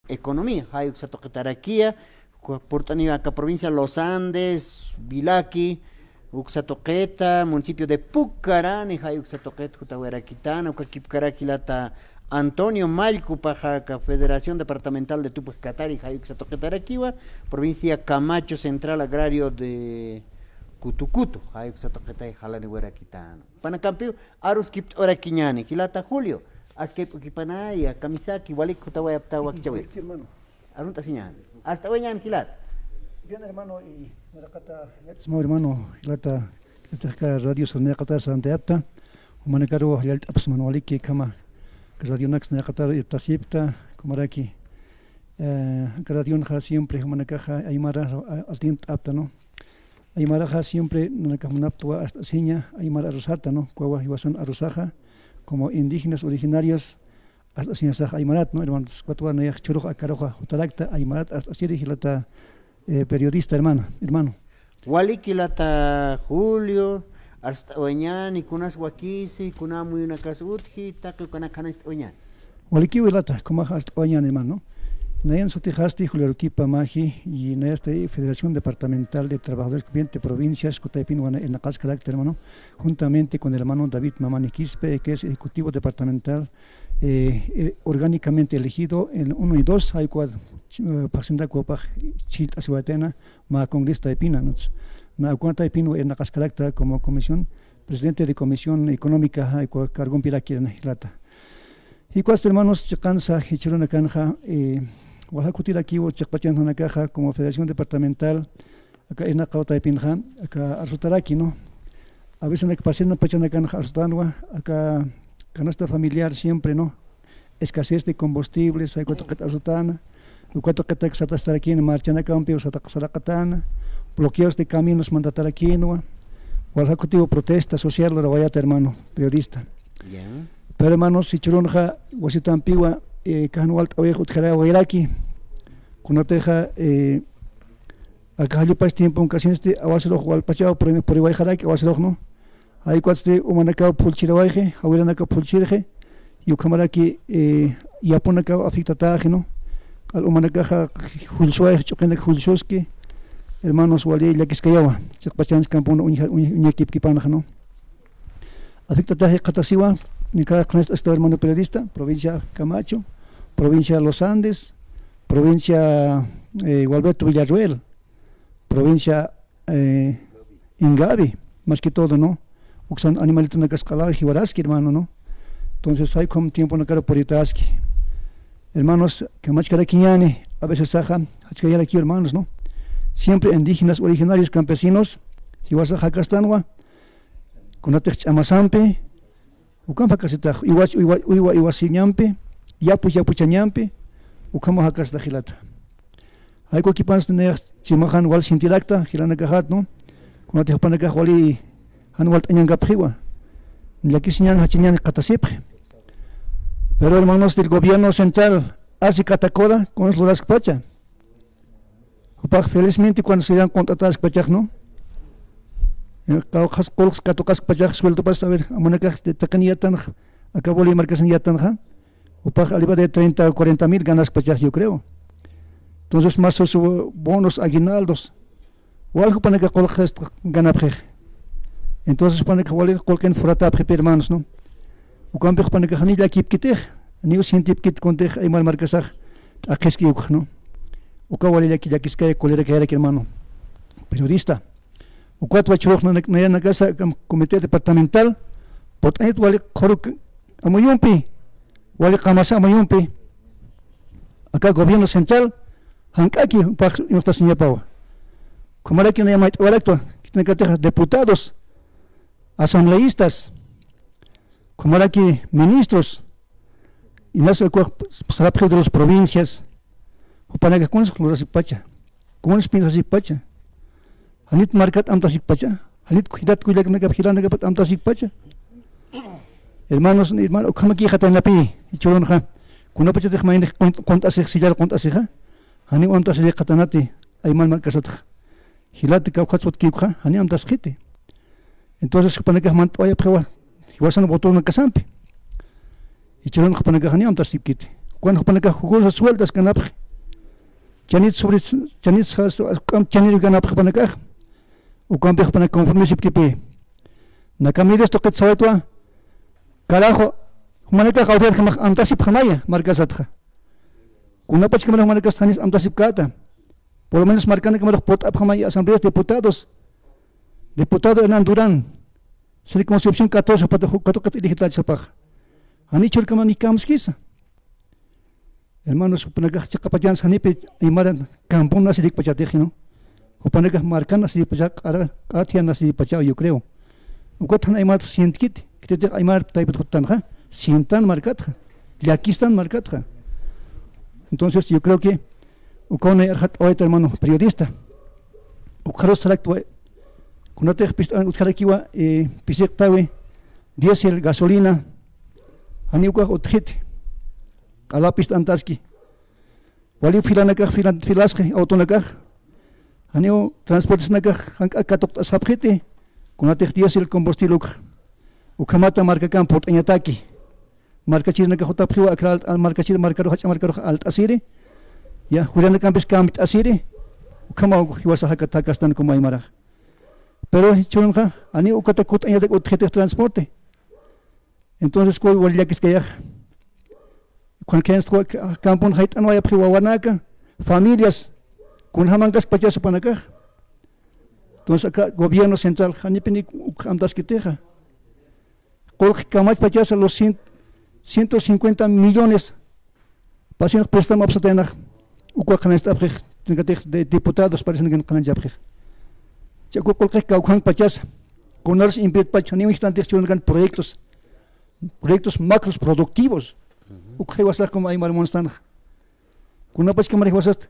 economía, hay uxatoquetaraquia, portani acá provincia Los Andes, Vilaki, Uxatoqueta, municipio de Pucarani, hay Uxatoqueta, Jutahueraquitana, Ucaquipcaraquilata, Antonio Malcu, Pajaca, Federación Departamental de Tupac Catari, hay Uxatoquetaraquiwa, provincia Camacho Central Agrario de Cutucutu, hay Uxatoqueta y Jalani Hueraquitana. Panacampio, Arus Kipt Oraquiñani, Gilata Julio. Askep ukipanaya, kamisaki, walik kutawaya ptawa kichawi. Hermano. Arunta señal. Hasta hoy en Gilat. Bien, hermano, y hermano, Hilata, radio Sanekata Santeapta, Humanacaro, Yalt Apsmanoliki, Kama, Radionax Nakata, Tasipta, Kumaraki, Radionja siempre, Humanacaja, Aymara, Altint Apta, ¿no? Aymaraja siempre, Nakamunaptua hasta Siña, Aymara Rosata, ¿no? Cuava Iwasan Arosaja. Como indígenas originarios hasta Sinasaj Aymarat, ¿no? Hermanos, cuatro años, Churuja, Caroja, Jutalacta, Aymarat, hasta Sirigilata, periodista, hermano. Walikilata Julio, hasta Oñan, y Kunas Wakisi, Kunamu y una Casutji, Taco Kanakanas Oñan. Walikiwilata, como hasta Oñan, hermano. Nayan Sotijasti, Julio Ruquipa Maji, y Nayaste Federación Departamental de Trabajadores de Provincias, Cotaipin, en la Casa Carácter, hermano, juntamente con el hermano David Mamani Quispe, que es ejecutivo departamental, orgánicamente elegido en 1 y 2, hay cual, Paxenda Copaj, Chit Asihuatena, Ma Congreso Taipina, na cuanta Taipino en la Casa Carácter como comisión, presidente de Comisión Económica, hay cual cargón Piraki en Hilata. Y cuatro hermanos, Chacansa, Hichuruna Canja, Oaxaca aquí o Chacpachan Nakaja como Federación Departamental acá en Acauta de Pinja acá Arzutaraki, ¿no? A veces en la Pachana Pachanacanja Arzutanua acá canasta familiar siempre, ¿no? Escasez de combustibles, hay cuatro que Arzutana, cuatro que estar aquí en Marchana Campio, Satakazaracatana, bloqueos de caminos mandatar aquí, ¿no? Oaxaca protesta social, lo vayate hermano, periodista. Yeah. Pero hermanos, si Churunja, Wasita Antigua, Canualt Ovejo Tjaraki, Cunoteja, Alcalde Paz tiempo un casiente, Awaselo, Walpachao, por Iwaijaraki, Awaselo, no. Hay cuatro Humanacao Pulchirawaje, Awiranaka Pulchirje, Yukamaraki, Yaponacao Afectataje, no. Al Humanacaja, Julsuay, Chokenek Julsuski, hermanos Wali, Yakiskayawa, Chakpachans Campón, Uñakip Kipanaja, no. Afectataje Catasiwa, Nicaragua con este hermano periodista, provincia Camacho, provincia Los Andes, provincia Gualberto Villarruel, provincia Ingavi, más que todo, ¿no? Uxan animalitos en Cascalá, Jiwaraski, hermano, ¿no? Entonces hay como tiempo en la cara por Itaski. Hermanos, Camachcaraquiñani, a veces Saja, Hachcayar aquí, hermanos, ¿no? Siempre indígenas, originarios, campesinos, Jiwasaja Castanua, Conatech Amasampe, Ucampa casita, Iwasiñampe, Yapuchañampe, Ucamo Hacas de Gilata. Hay cualquier pan tener Chimahan Wal Sintilacta, Gilana Gahat, ¿no? Con la Tejapanaca Wali, Hanual Tañangapriwa, la Kisiñan Hachiñan Catasipre. Pero hermanos del gobierno central, hace Catacora con los Loras Pacha. Felizmente cuando se dan contratadas Pachach, ¿no? Kaukas kolks katokas pajak sueldo para saber amonacas de tacaniyatan acabó la marcación yatanja upaj arriba de 30 o 40 mil ganas pajak yo creo. Entonces más sus bonos aguinaldos o algo para que colgas gana prej. Entonces para que vale cualquier furata prej hermanos, ¿no? O cambio para que hanilla kip kitej ni us hintip kit contej ay mal marcasaj a que es que no. O kawali ya que es que colera que era que hermano periodista. O cuatro achuroj na na casa comité departamental pot ayt wali khoruk amoyumpi wali qamasa amoyumpi acá gobierno central hankaki pa nuestra señora Pau como la que no llama electo diputados asambleístas como la que ministros y más el de las provincias o para que con los pacha con los piensas pacha Hanit markat amtasik pacha, hanit hidat kuilak na kaphiran na kapat amtasik pacha. Hermanos, hermano, kama ki khatan lapi, ichuron kha. Kuna pacha de khmain konta asik sijar konta asik ha. Hani amtas de khatanati, ayman markasat. Hilat ka khatsot ki kha, hani amtas khite. Entonces para que man toya prewa, iwasan botón na kasampe. Ichuron khapana ka hani amtas kite. cuando panaka jugosos sueltas ganap chanit sobre chanit chanit ganap panaka o cambio para conforme se pipe na camides to ket sawetwa carajo manaka kauter khamak amtasip khamaya markasatja kuna pach kamar manaka stanis amtasip kata por lo menos marcando kamar pot ap khamaya asambleas diputado Hernán Durán circunscripción 14 pato kat digital sapaj ani chur kamani kamskisa hermanos panaka chakapajan sanipe imaran kampung nasi dik pachatej no o panaka marcan nasi pachak atia nasi pachao yo creo ukotan aymar sientkit kite aymar taipet hutanja sientan marcatja liakistan marcatja entonces yo creo que ukone erhat oet hermano periodista ukharos salakto kunate pistan ukharakiwa pisek tawe diesel gasolina ani ukah uthit kalapist antaski wali filaske autonakah ani transportes nakah katok asapkhete kunate diesel combustible ukamata marca campo anyataki marca chirna ka hota phiwa akral marca chir marca ro hach marca ro alt asire ya hurana campes camp asire ukama hiwasa hakata kastan ko mai mara pero chunja ani ukata kut anyata uthete transporte entonces ko wali que ya con que esto campo hait anwa ya phiwa wanaka familias kun hamangas pachas panaka entonces acá gobierno central hanipini amdas que teja Colque Camach Pachas a los 150 millones pacientes préstamos absatenar ucuacanesta de diputados parecen que no japre chaco colque caucan Pachas con ars impet pachani instantes proyectos macros productivos ucjewasar como hay marmonstan kuna pach que marjwasat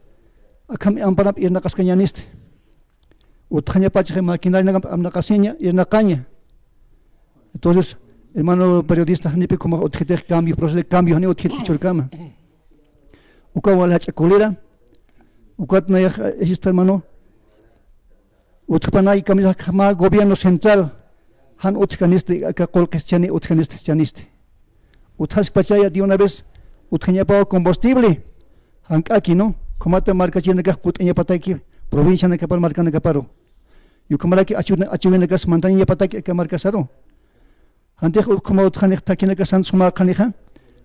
akam amparap irna cascañaniste utjaña pachje maquinaria amna caseña irna caña entonces hermano periodista nipe como objetivo cambio proceso de cambio ni objetivo churkama ukawala chakulera ukat na este hermano utpanai camisa kama gobierno central han utkaniste ka kolkechani utkaniste uthas pachaya de una vez utkhanya pa combustible han aquí no como te marca china ka kutenya pataki provincia na kapal marca na kaparo yukamara ki achuna gas montaña pataki ka marca saro antes como utkhani takina ka san suma khanija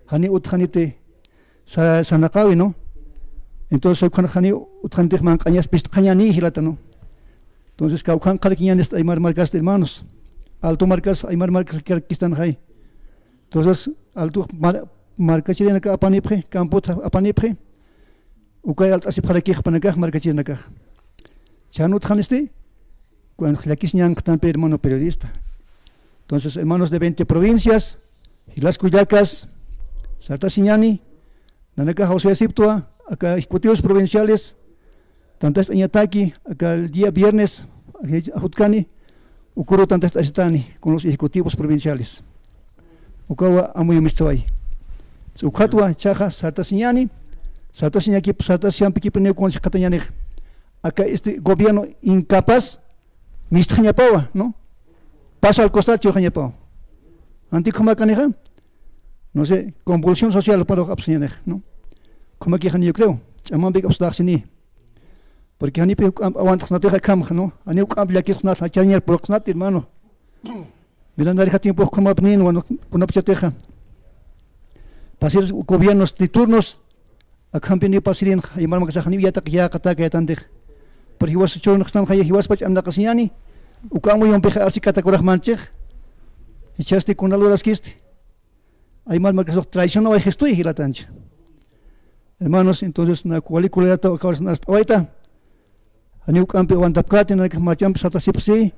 hani utkhanite sanaqawi no entonces khani utkhante man qañas pist qañani hilata no entonces kaukan qalkiñanes aymar marcas hermanos alto marcas aymar marcas que están ahí entonces alto marca chilena ka apanipre campo apanipre ukay alt asip khalaki panaka marca chilena ka chanut khaniste cuando khilakis ñan tan hermano periodista. Entonces, hermanos de 20 provincias, Hilas Cuyacas, Sarta Siñani, Nanaka José Siptua, acá ejecutivos provinciales, tantas Añataki, acá el día viernes, Ajutkani, Ukuru tantas Asitani, con los ejecutivos provinciales. Ukawa Amuyo Mistoay. Ukatwa, Chaja, Sarta Siñani, Sarta Siñaki, Sarta Siampiki, Peneo con Catanianej. Acá este gobierno incapaz, Mistrañapawa, ¿no? Pasa al costado, Chojañapao. Anticoma caneja, no sé, convulsión social para los abseñanej, ¿no? Como aquí yo creo, chaman big absdaxini. Porque ani pe aguantas na teja cam, ¿no? Ani ukambia que snat, achanier por snat, hermano. Mirando el tiempo como abnin, bueno, una teja. Pasir gobiernos de turnos, a campaña pasirin, y marma que sajani ya kata que tande. Porque was chon xtan khaya hiwas pach amna qasiani. Ukamu yung peja así katakuraj manchej. Echaste con algo kiste. Hay mal que traición no hay gesto y gilatancha. Hermanos, entonces na cualiculera to acabas nast oita. Ani ukampe wantapkate na kamacham sata sipsi.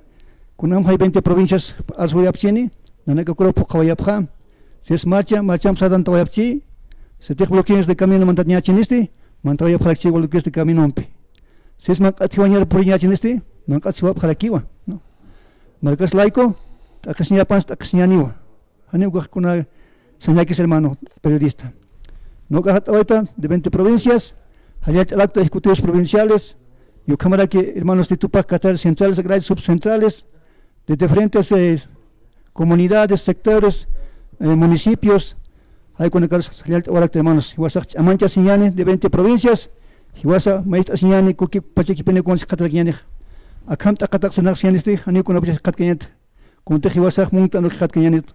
Kunam hay 20 provincias arzuyapchini. Na ka kuro pokawayapha. Si es marcham sadan tawayapchi. Se te bloqueos de camino mantatnya chiniste. Mantawaya prakchi bloqueos de camino ompe. Si es atiwañar puriña chiniste. No katsiwa palakiwa, no. Marcas laico, akasinya pans akasinyaniwa. Hani kuna señakis hermano periodista. No kahat ahorita de 20 provincias, hayat el acto de ejecutivos provinciales, yo cámara que hermanos de Tupac, Qatar, centrales, agrarios, subcentrales, de diferentes comunidades, sectores, municipios, hay con el salial ahora hermanos, hiwasa amancha siñane de 20 provincias, hiwasa maestra siñane kuki pacheki pene con katlakiane. Akam ta katak sanak siñane hani con apach katkinet. Con te hiwasa munta no katkinet.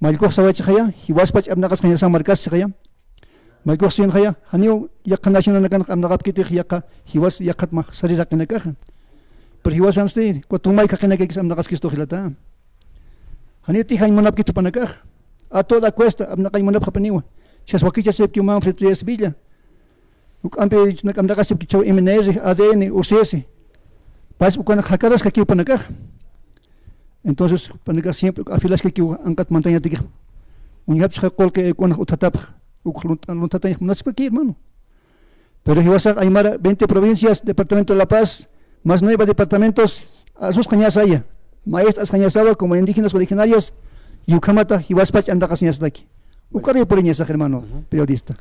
Malko sawach khaya, hiwas pach abnakas kanya sa markas khaya. Malko sin khaya, hani yakanational na kan amnakap kiti khiyaka, hiwas yakat ma sarira kanaka. Pero hiwas anste, ko tumay kakinaka kis amnakas kisto khilata. Hani ti hay manap kito panaka. A toda cuesta amnakay manap kapaniwa. Siya wakicha sep ki Manfred Reyes Villa. Uk ampe nakamnakas sep ki chaw MNR, ADN, UCS. Pas ukan hakaras kaki panaka. Entonces, panaka siempre afilas que angkat montaña tiki. Unyap chakol que con utatap, ukluntatay munaspa aquí, hermano. Pero Hiwasak Aymara, 20 provincias, departamento de La Paz, más 9 departamentos, a sus cañas allá. Maestras cañasaba como indígenas originarias, Yucamata, Hiwaspach andakas ñasdaki. Ukario por ñasa, hermano, periodista.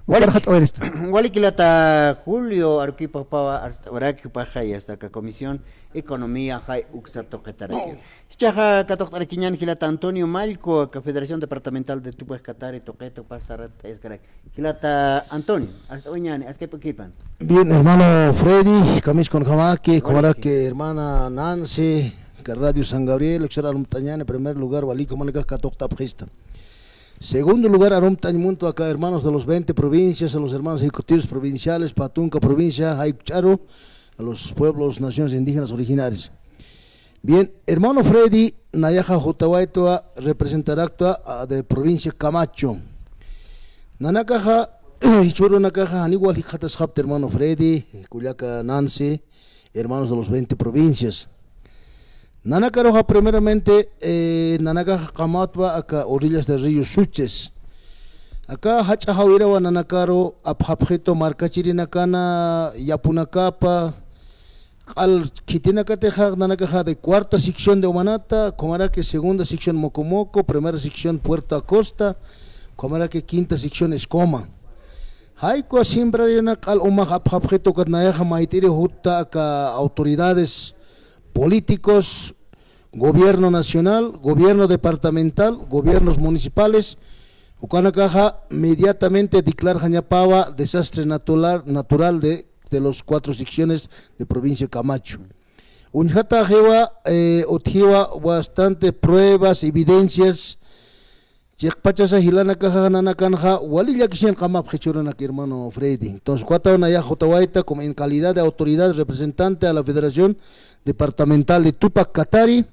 Wali kilata Julio Aruquipa Pava Oraki Pajay hasta la Comisión Economía Jai Uxato Qataraki. Chaja Catoctar Quiñán Gilata Antonio Malco, Federación Departamental de Tupues Qatar Toqueto Pasarat Escaray. Gilata Antonio, hasta Oñani, hasta que equipan. Bien, hermano Freddy, Camis con Jamaki, como que hermana Nancy, que Radio San Gabriel, Exora Lumtañán, en primer lugar, Wali Comunica Catocta Prista. Segundo lugar, Arum Tañmunto, acá hermanos de los 20 provincias, a los hermanos ejecutivos provinciales, Patunca provincia, Haycharo, a los pueblos, naciones indígenas originarias. Bien, hermano Freddy, Nayaja Jotawaitoa representará actua de provincia Camacho. Nanakaja, Hichuro Nakaja, Anigual Hijatas Hapt, hermano Freddy, Cuyaca Nancy, hermanos de los 20 provincias. Nanakaroja primeramente, Nanakaja Kamatwa, acá orillas del río Suches. Acá Hachahawirawa Nanakaro, Abhabjeto, Marcachirinacana, Yapunacapa, al Kitinakateja, Nanakaja de cuarta sección de Omanata, Comaraque segunda sección Mocomoco, primera sección Puerto Acosta, Comaraque quinta sección Escoma. Haiko Simbrayanak al Omah Abhabjeto Katnayaja Maitiri Hutta, acá autoridades políticos, gobierno nacional, gobierno departamental, gobiernos municipales, Ucanakaja inmediatamente declara Jañapava desastre natural de los 4 secciones de provincia de Camacho. Unjata jewa otjiwa bastante pruebas, evidencias, Chekpachasa hilana kaja nanakanja, walilla kishen kamap hechuranaki hermano Freddy. Entonces, cuata una ya Jotawaita como en calidad de autoridad representante a la Federación Departamental de Tupac Katari,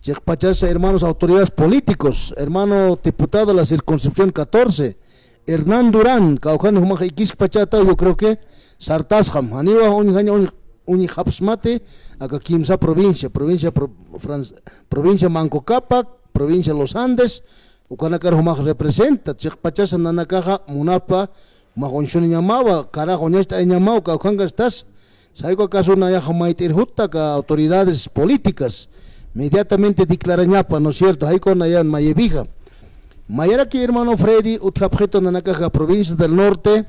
Chekpachasa hermanos autoridades políticos, hermano diputado de la circunscripción 14, Hernán Durán, Caucan Humaja Pachata, yo creo que Sartasham, Aniwa Unihapsmate, acá Kimsa provincia Manco Cápac, provincia Los Andes, Ucanakar Humaj representa, Chekpachasa Nanakaja, Munapa, Magonshon Yamawa, Carajonesta Yamao, Caucangastas, Saigo acaso una Yajamaitir Hutta, autoridades políticas, inmediatamente declaran Yapa, ¿no es cierto? Hay con allá en Mayevija. Mayaraki hermano Freddy, Utjapjeto Nanakaja, provincia del norte,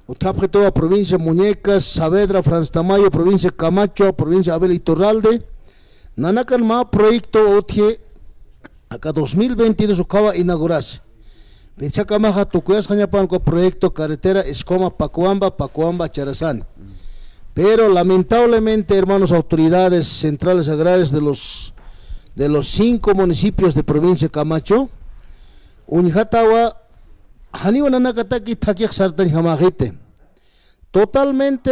Utjapjeto, provincia Muñecas, Saavedra, Franz Tamayo, provincia Camacho, provincia Abel Iturralde, Nanakan Ma proyecto Otje, acá 2022 acaba inaugurarse. Pechacamaja, Tucuyas Jañapan, proyecto carretera Escoma, Pacoamba, Charazán. Pero lamentablemente, hermanos, autoridades centrales agrarias de los 5 municipios de provincia de Camacho, Unjatawa, Haniwa Nanakataki, Takiak Sartan Jamajite, totalmente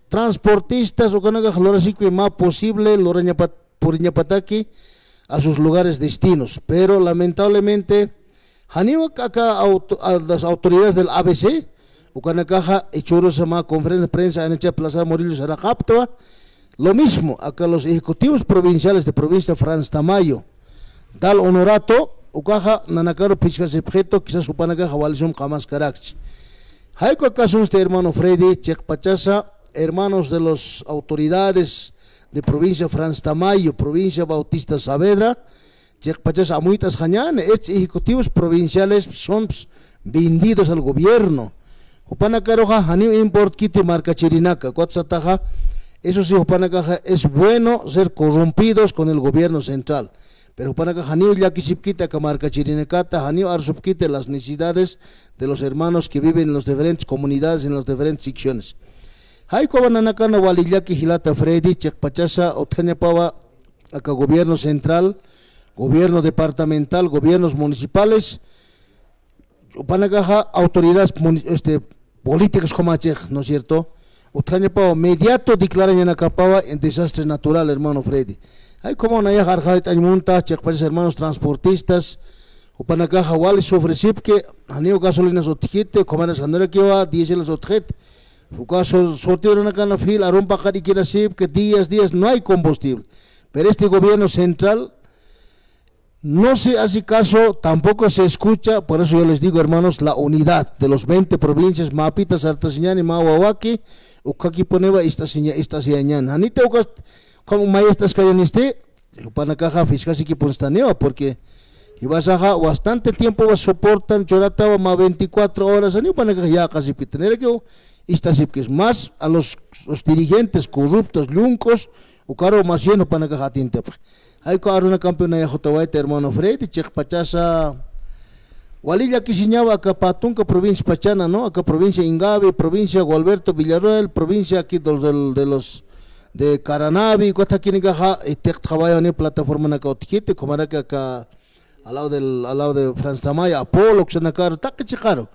transportistas, o Kanaka Lorasique más posible, Puriñapataki, a sus lugares destinos. Pero lamentablemente, Haniwa acá a las autoridades del ABC, Ucanakaja, Echurosama, conferencia de prensa en Plaza Morillo Sarajaptoa, lo mismo, acá los ejecutivos provinciales de provincia de Franz Tamayo, Dal Honorato, Ucaja, Nanacaro, Pichasepjeto, quizás Upanakaja, Walisum, Kamas Karachi. Haiko acaso usted, hermano Freddy, Chekpachasa, hermanos de las autoridades de provincia de Franz Tamayo, provincia Bautista Saavedra, Chekpachasa, Amuitas Jañane, estos ejecutivos provinciales son vendidos al gobierno. Upanakaroja, Hanio Import Kiti Marca Chirinaca, Cuatzataja, eso sí, Upanakaja, es bueno ser corrompidos con el gobierno central. pero para que Hanio ya quisipquita camarca chirinecata, Hanio arsupquite las necesidades de los hermanos que viven en las diferentes comunidades, en las diferentes secciones. Hay como nanacana walillaki hilata Freddy, chekpachasa, otgenepawa, acá gobierno central, gobierno departamental, gobiernos municipales, Upanacaja, autoridades políticas como ¿no es cierto? Otgenepawa, mediato declaran en Acapawa en desastre natural, hermano Freddy. Hay como naya jarjait aymunta, chekpachas hermanos transportistas, Upanacaja, wali ofrecip que haneo gasolinas otjite, comanas handora kiwa, diesel otjite. Fucaso sortieron acá en la fila, rompa sip que días no hay combustible. Pero este gobierno central no se hace caso, tampoco se escucha, por eso yo les digo, hermanos, la unidad de los 20 provincias, Mapita, Sartasiñán y Mahuahuaki, Ukaki poneva esta señal. Anita como maestras cayaniste, para caja fiscal sí que ponstaneo, porque ibas a bastante tiempo soportan, chorataba más 24 horas, ani para que ya casi pitener que que es más a los dirigentes corruptos, luncos, o caro más lleno para que jatinte. Hay que dar una campeona de Jotawaite, hermano Freddy, Chek Pachasa, Walilla Quisiñaba, acá Patunca, provincia Pachana, ¿no? Acá provincia Ingabe, provincia Gualberto Villarroel, provincia aquí de Caranavi, Cuesta Quinigaja, y Tek Trabajo plataforma na Cautijite, como era que acá al lado de Franz Tamaya, Apolo, Xanacaro, Taque Chicaro.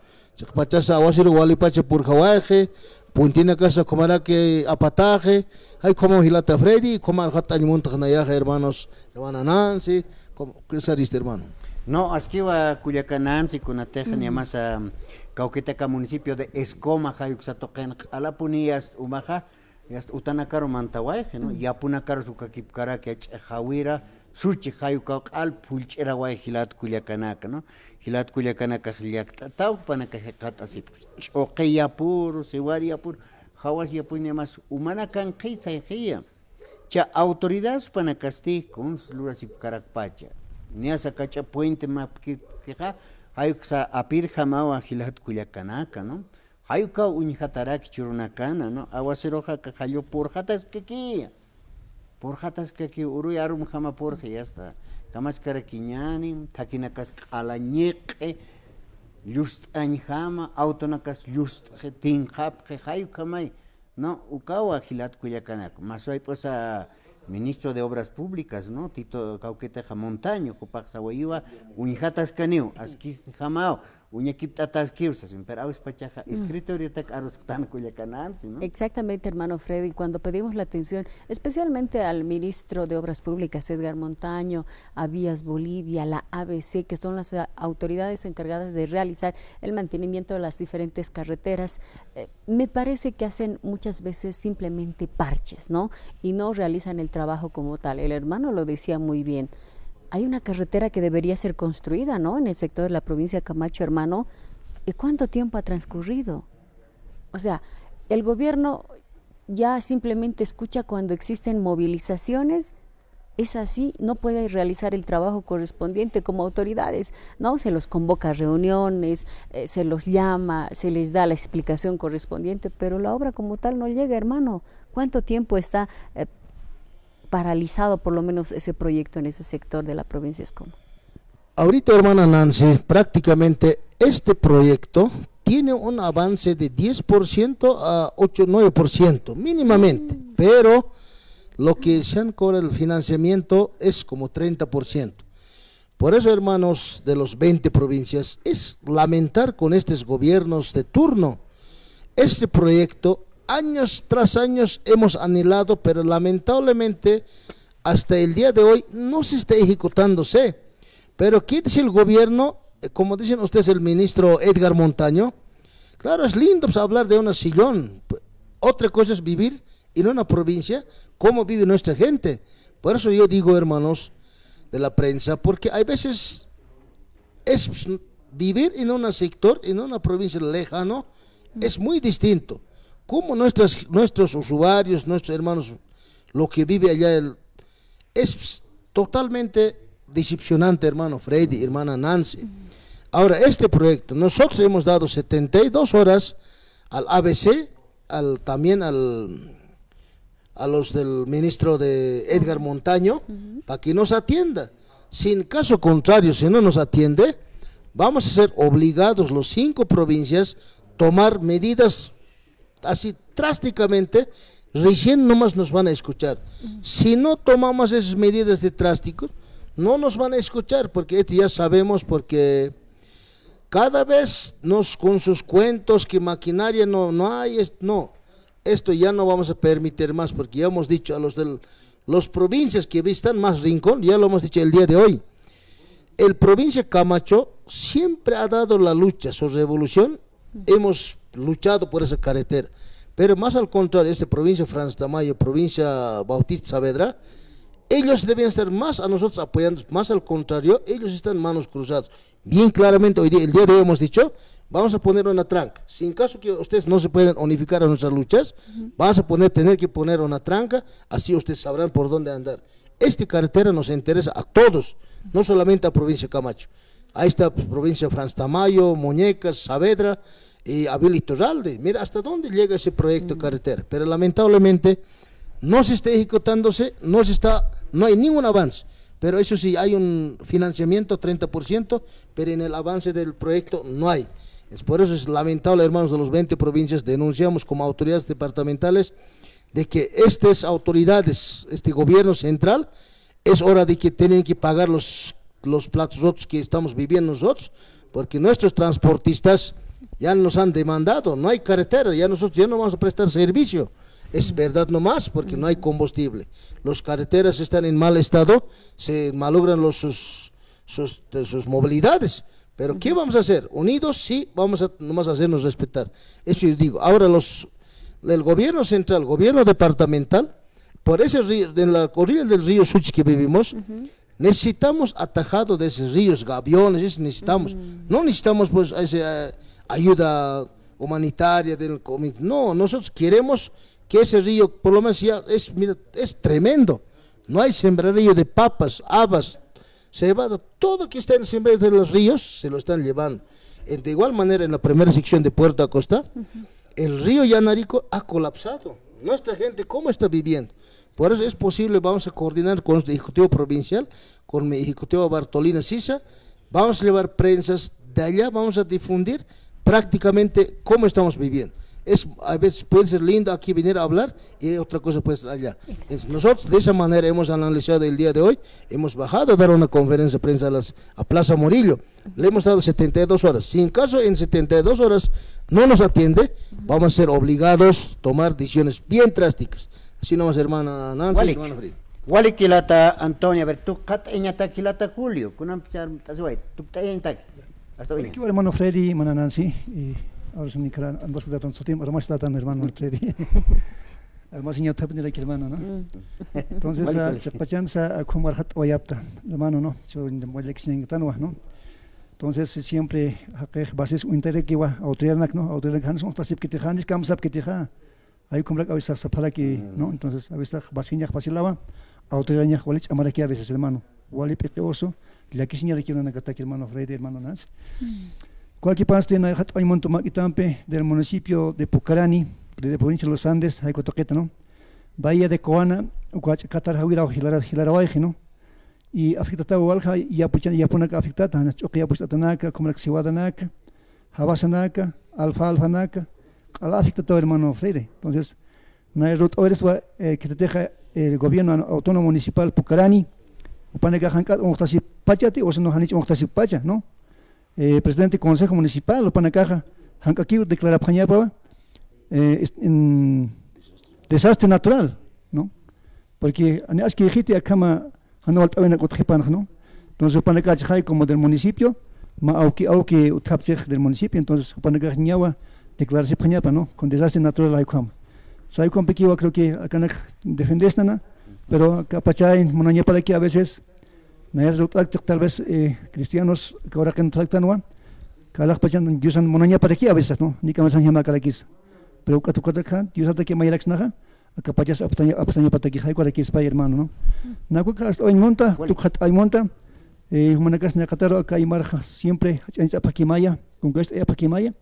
Pachasa awasiro wali pacha por Hawaii, puntina casa comara que apataje, hay como hilata Freddy, como hata monta nayaje hermanos, hermana Nancy, como qué sariste hermano. No, aquí va Culiacanansi con ateja ni más a Cauqueteca municipio de Escoma, Hayuxatoquen, Alapunías, Umaja, y hasta Utanacaro Mantawaje, ¿no? Y Apunacaro su caquipcara que Hawira, Suchi Hayuca al Pulchera Guay Hilat Culiacanaca, ¿no? Hilat Culiacanaca Hiliak Tau, Panacajata así, Oqueyapur, Sewariapur, Hawas Yapur ni más, Humanacan Keisa y Gia. Cha autoridades Panacasti, con Luras y Caracpacha. Ni a sacacha puente map que Hayuxa Apir Jamawa Hilat Culiacanaca, ¿no? Hayuca Unijatarak Churunacana, ¿no? Aguaceroja Cajayo por Jatas que por jatas que uruyarum jama por ya está. Camas caraquiñani, taquinacas alañeque, just anjama, autonakas just tinjap, que hayu camay. No, ukawa gilat Culiacanaco. Más hoy pues a ministro de Obras Públicas, ¿no? Tito Cauqueteja Montaño, Copaxahuayua, Unijatas Caneo, Asquis Jamao. Exactamente, hermano Freddy, cuando pedimos la atención, especialmente al ministro de Obras Públicas, Edgar Montaño, a Vías Bolivia, la ABC, que son las autoridades encargadas de realizar el mantenimiento de las diferentes carreteras, me parece que hacen muchas veces simplemente parches, ¿no? Y no realizan el trabajo como tal. El hermano lo decía muy bien. Hay una carretera que debería ser construida, ¿no? En el sector de la provincia de Camacho, hermano. ¿Y cuánto tiempo ha transcurrido? O sea, el gobierno ya simplemente escucha cuando existen movilizaciones. Es así, no puede realizar el trabajo correspondiente como autoridades, ¿no? Se los convoca a reuniones, se los llama, se les da la explicación correspondiente, pero la obra como tal no llega, hermano. ¿Cuánto tiempo está paralizado por lo menos ese proyecto en ese sector de la provincia de Escoma? Ahorita, hermana Nancy, prácticamente este proyecto tiene un avance de 10% a 8-9%, mínimamente, pero lo que se han cobrado el financiamiento es como 30%. Por eso, hermanos de los 20 provincias, es lamentar con estos gobiernos de turno. Este proyecto años tras años hemos anhelado, pero lamentablemente hasta el día de hoy no se está ejecutándose. Pero ¿qué dice el gobierno? Como dicen ustedes, el ministro Edgar Montaño, claro, es lindo pues, hablar de una sillón. Otra cosa es vivir en una provincia, cómo vive nuestra gente. Por eso yo digo, hermanos de la prensa, porque hay veces es vivir en un sector, en una provincia lejana, es muy distinto. Como nuestros usuarios, nuestros hermanos, lo que vive allá, es totalmente decepcionante, hermano Freddy, hermana Nancy. Ahora, este proyecto, nosotros hemos dado 72 horas al ABC, también a los del ministro de Edgar Montaño, para que nos atienda. Si en caso contrario, si no nos atiende, vamos a ser obligados los 5 provincias tomar medidas así drásticamente, recién nomás nos van a escuchar. Si no tomamos esas medidas de drásticos, no nos van a escuchar, porque esto ya sabemos, porque cada vez con sus cuentos que maquinaria no hay, no, esto ya no vamos a permitir más, porque ya hemos dicho a los provincias que están más rincón, ya lo hemos dicho el día de hoy. El provincia Camacho siempre ha dado la lucha, su revolución, hemos luchado por esa carretera, pero más al contrario, esta provincia Franz Tamayo, provincia Bautista Saavedra, ellos deben estar más a nosotros apoyando, más al contrario, ellos están manos cruzadas. Bien claramente hoy día, el día de hoy hemos dicho, vamos a poner una tranca. Si en caso que ustedes no se pueden unificar a nuestras luchas, vamos a tener que poner una tranca, así ustedes sabrán por dónde andar. Esta carretera nos interesa a todos, no solamente a provincia Camacho. Ahí está provincia Franz Tamayo, Muñecas, Saavedra y Avila Torralde. Mira hasta dónde llega ese proyecto de carretera, pero lamentablemente no se está ejecutándose, no hay ningún avance. Pero eso sí, hay un financiamiento 30%, pero en el avance del proyecto no hay. Por eso es lamentable, hermanos de las 20 provincias, denunciamos como autoridades departamentales de que estas autoridades, este gobierno central, es hora de que tienen que pagar los platos rotos que estamos viviendo nosotros, porque nuestros transportistas ya nos han demandado, no hay carretera, nosotros ya no vamos a prestar servicio. Es verdad nomás, porque no hay combustible. Las carreteras están en mal estado, se malogran sus movilidades. Pero ¿qué vamos a hacer? Unidos sí, vamos a nomás hacernos respetar. Eso yo digo. Ahora el gobierno central, el gobierno departamental, por ese río, en la orilla del río Suchi que vivimos, necesitamos atajado de esos ríos, gaviones, eso necesitamos. No necesitamos pues esa ayuda humanitaria del comité. No, nosotros queremos que ese río, por lo menos ya es tremendo. No hay sembradío de papas, habas, cebada, todo que está en el sembradío de los ríos se lo están llevando. De igual manera, en la primera sección de Puerto Acosta, el río Yanarico ha colapsado. Nuestra gente, ¿cómo está viviendo? Por eso es posible, vamos a coordinar con el Ejecutivo Provincial, con mi Ejecutivo Bartolina Sisa, vamos a llevar prensas de allá, vamos a difundir prácticamente cómo estamos viviendo. A veces puede ser lindo aquí venir a hablar y otra cosa puede ser allá. Nosotros de esa manera hemos analizado el día de hoy, hemos bajado a dar una conferencia de prensa a Plaza Morillo, le hemos dado 72 horas. Si en caso en 72 horas no nos atiende, vamos a ser obligados a tomar decisiones bien drásticas. Así nomás, hermana Nancy, hermana Frida. Wali kilata Antonio, a ver, tú cat eñata kilata Julio, kunam tazuay, tú eñata. Hasta hoy. Aquí hermano Freddy, hermana Nancy, y ahora se me quedan ambos que datan su tiempo, ahora más datan hermano Freddy. Además señor tapne la hermano, ¿no? Entonces chapachanza como arhat oyapta, hermano, ¿no? Yo en el elección tanwa, ¿no? Entonces siempre hacer bases interés que va autoridad, ¿no? Autoridad han son tasip que te han discamsap que te ha. Hay como la cabeza para que, ¿no? Entonces a veces basiña pasilaba, autoridad ya walich amara que a veces hermano. Wali pequeoso, la que señala que una gata que hermano Freddy, hermano Nancy. Cualquier parte en el Hataymonto Maquitampe del municipio de Pucarani, de la provincia de los Andes, hay Cotoqueta, ¿no? Bahía de Coana, Qatar Hawira o Hilarawaije, ¿no? Y afectata Walja, ya puchan, ya pone afectada, Choque ya puestanaka, como la Xiwadanaka, Habasanaka, Alfa-Naka, al afectado hermano Freire. Entonces, no hay rutores que te deja el gobierno autónomo municipal Pucarani, Upaneka Hankat, Ochtasi Pachati, o se nos han dicho Ochtasi Pacha, ¿no? Presidente del Consejo Municipal, Upanacaja, Hankaki declara Pañapa en desastre natural, ¿no? Porque es que dijiste acá ¿no? Entonces Upanacaja como del municipio, aunque utapchej del municipio, entonces Upanacaja ñawa declararse Pañapa, ¿no? Con desastre natural hay como. Sai con Pequiwa creo que acá defendes nada, pero acá Pachay, Monaña para que a veces tal vez cristianos que ahora que no tratan, Kalak Pachan, Yusan Monaña para aquí a veces, ¿no? Ni que me llama Kalakis. Pero Katukatak, Yusata que Mayalax Naja, acá Pachas Aptaña Pataki, Haikuaki Spy, hermano, ¿no? Nakuka hasta hoy monta, Tukat hay monta, Humanacas Nakataro, acá hay marja siempre, Apakimaya, con que es Apakimaya,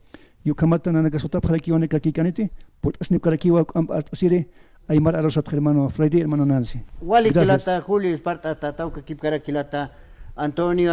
Yukamata Nanakasota para aquí, Oneka Kikanete, por Snipkarakiwa, Asire. Aymar a los hermano Freddy, hermano Nancy. Wali kilata Julio Esparta Tatauca Kipkara kilata Antonio